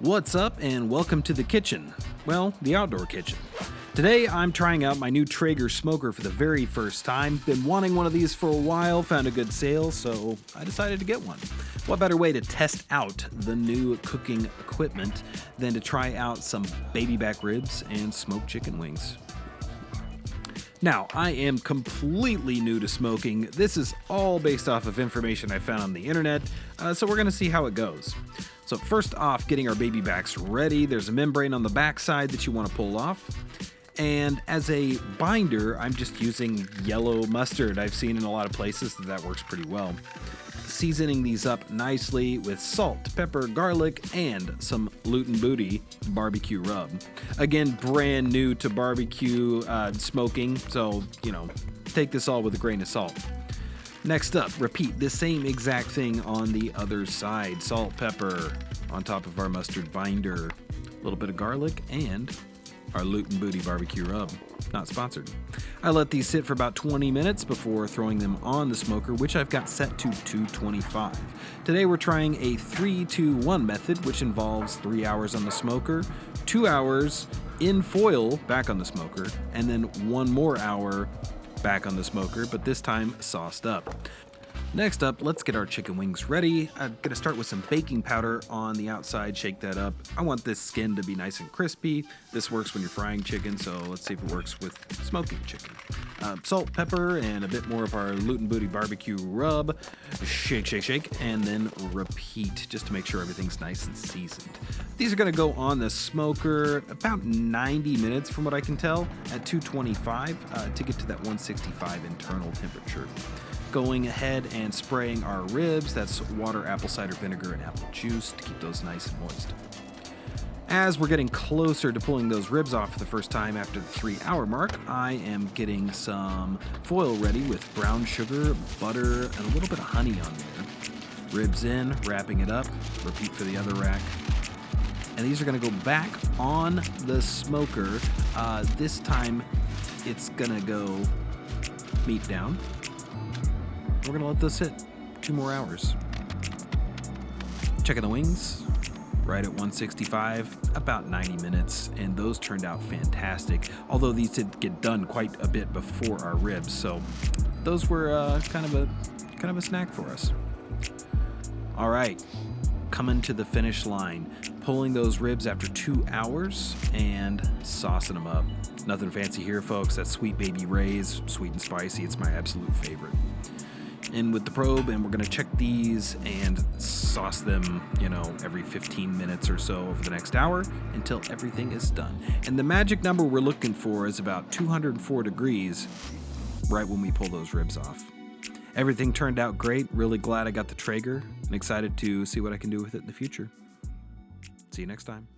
What's up and welcome to the kitchen. Well, the outdoor kitchen. Today I'm trying out my new Traeger smoker for the very first time. Been wanting one of these for a while, found a good sale, so I decided to get one. What better way to test out the new cooking equipment than to try out some baby back ribs and smoked chicken wings? Now, I am completely new to smoking. This is all based off of information I found on the internet, so we're going to see how it goes. So first off, getting our baby backs ready. There's a membrane on the back side that you want to pull off. And as a binder, I'm just using yellow mustard. I've seen in a lot of places that works pretty well. Seasoning these up nicely with salt, pepper, garlic, and some Loot and Booty barbecue rub. Again, brand new to barbecue smoking, so, take this all with a grain of salt. Next up, repeat the same exact thing on the other side. Salt, pepper on top of our mustard binder, a little bit of garlic, and our Loot and Booty barbecue rub. Not sponsored. I let these sit for about 20 minutes before throwing them on the smoker, which I've got set to 225. Today we're trying a 3-2-1 method, which involves 3 hours on the smoker, 2 hours in foil back on the smoker, and then 1 more hour back on the smoker, but this time sauced up. Next up, let's get our chicken wings ready. I'm going to start with some baking powder on the outside, shake that up. I want this skin to be nice and crispy. This works when you're frying chicken, so let's see if it works with smoking chicken. Salt, pepper, and a bit more of our Loot and Booty barbecue rub. Shake, shake, shake, and then repeat just to make sure everything's nice and seasoned. These are going to go on the smoker about 90 minutes from what I can tell at 225 to get to that 165 internal temperature. Going ahead and spraying our ribs, that's water, apple cider vinegar, and apple juice to keep those nice and moist. As we're getting closer to pulling those ribs off for the first time after the 3-hour mark, I am getting some foil ready with brown sugar, butter, and a little bit of honey on there. Ribs in, wrapping it up, repeat for the other rack. And these are going to go back on the smoker. This time it's going to go meat down. We're going to let those sit 2 more hours. Checking the wings, right at 165, about 90 minutes, and those turned out fantastic. Although these did get done quite a bit before our ribs, so those were kind of a snack for us. All right, coming to the finish line, pulling those ribs after 2 hours and saucing them up. Nothing fancy here, folks. That's Sweet Baby Ray's, sweet and spicy. It's my absolute favorite. In with the probe, and we're going to check these and sauce them, every 15 minutes or so over the next hour until everything is done. And the magic number we're looking for is about 204 degrees right when we pull those ribs off. Everything turned out great. Really glad I got the Traeger and excited to see what I can do with it in the future. See you next time.